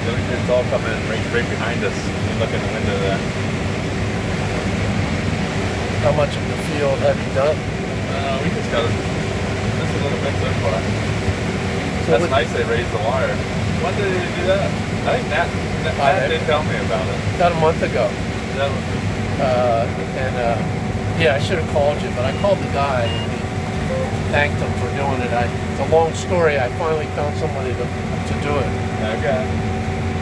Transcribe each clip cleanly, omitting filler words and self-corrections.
It's all coming right behind us. You can look in the window there. How much of the field have you done? We just got just a little bit so far. So That's nice they raised the wire. When did they do that? I think Nat did tell me about it. About a month ago. That Yeah, I should have called you, but I called the guy and he thanked him for doing it. It's a long story. I finally found somebody to do it. okay.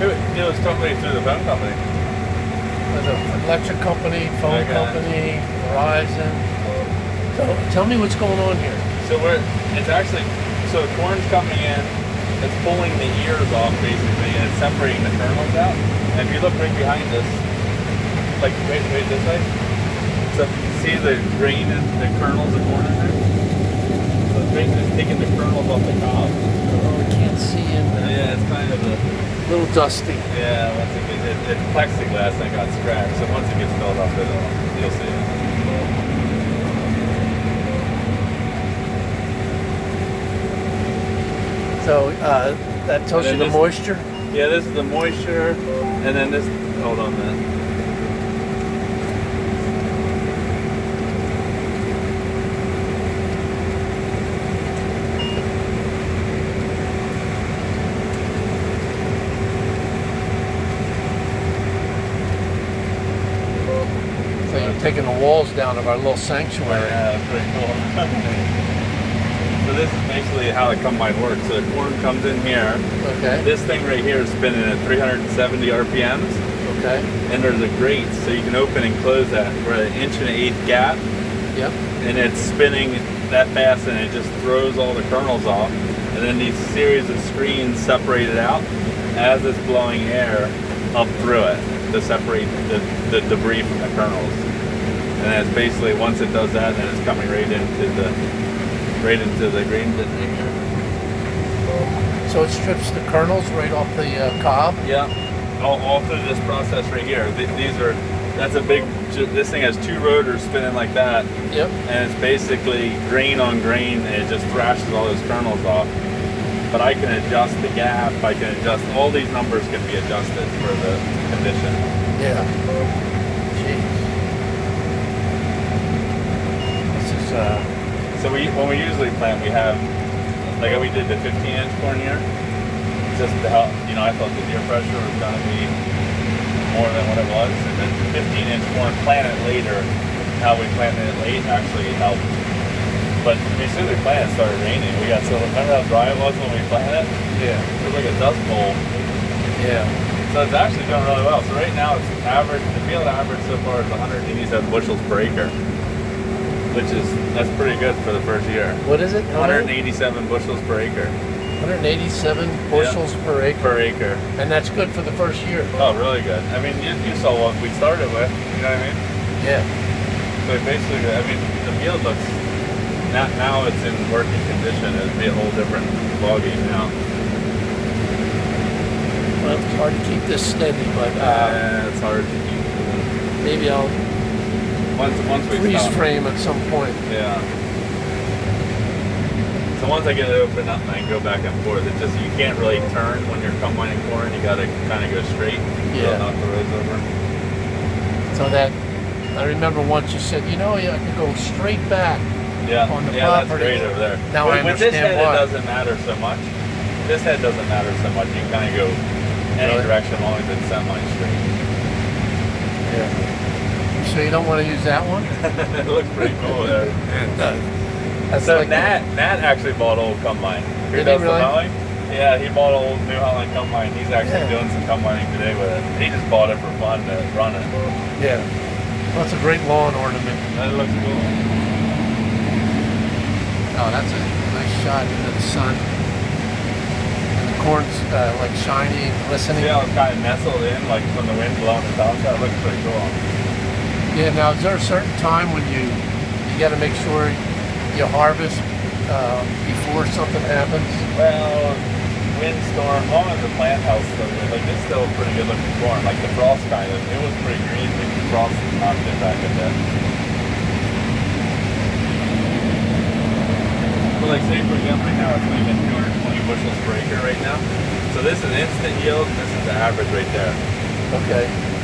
It was somebody through the phone company. There's an electric company, phone company, Verizon. So tell me what's going on here. So the corn's coming in, it's pulling the ears off basically, and it's separating the kernels out. And if you look right behind us, like right this way, so see the grain and the kernels of corn in there? So it's taking the kernels off the cob. Oh, I can't see in there. Yeah, it's kind of a little dusty. Yeah, once it's plexiglass that got scratched, so once it gets filled up, you'll see it. So that tells you the moisture? Yeah, this is the moisture, and then this, hold on a minute. So you're taking the walls down of our little sanctuary. Yeah, that's pretty cool. So this is basically how the combine works. So the corn comes in here. Okay. This thing right here is spinning at 370 RPMs. Okay. And there's a grate, so you can open and close that for an 1.1 inch gap. Yep. And it's spinning that fast, and it just throws all the kernels off. And then these series of screens separate it out as it's blowing air up through it to separate the debris from the kernels. And it's basically, once it does that, then it's coming right into the grain bin right here. So it strips the kernels right off the cob? Yeah, all through this process right here. This thing has 2 rotors spinning like that. Yep. And it's basically grain on grain, and it just thrashes all those kernels off. But I can adjust the gap, all these numbers can be adjusted for the condition. Yeah. Jeez. This is So when we usually plant, we have, like we did the 15-inch corn here, just to help, I thought the ear pressure was going to be more than what it was, and then the 15-inch corn planted later, how we planted it late actually helped. But as soon as we planted, it started raining. Remember how dry it was when we planted? yeah. It was like a dust bowl. Yeah. So it's actually doing really well. So right now it's the field average so far is 187 bushels per acre. That's pretty good for the first year. What is it? 187 bushels per acre. 187 bushels per acre. Per acre. And that's good for the first year. Oh, really good. I mean, you saw what we started with. You know what I mean? Yeah. So basically, the field looks, now it's in working condition. It'd be a whole different ballgame now. Well, it's hard to keep this steady, but it's hard to keep. Maybe I'll Once we freeze stop. frame at some point. Yeah. So once I get it open up and I go back and forth, you can't really turn when you're combining corn. You got to kind of go straight. Yeah. Knock the rows over. So that, I remember once you said, I could go straight back on the property. That's great over there. Now I with this understand head, why. it doesn't matter so much. This head doesn't matter so much. You can kind of go any direction as long as it's semi-straight. Yeah. So you don't want to use that one? It looks pretty cool there. It does. That's So like Nat actually bought old combine. Did he really? Yeah, he bought an old New Holland combine. He's actually doing some combining today with it. He just bought it for fun to run it. Yeah. Well, that's a great lawn ornament. That looks cool. Oh, that's a nice shot into the sun. And the corn's like shiny and glistening. See how it's kind of nestled in, like from the wind blowing the top? That looks pretty cool. Yeah, now is there a certain time when you got to make sure you harvest before something happens? Well, windstorm, as long as the plant house still good, like it's still a pretty good looking corn. Like the frost it was pretty green, but the frost knocked it back a bit. But like say for example right now it's making 225 bushels per acre right now. So this is instant yield, and this is the average right there. Okay.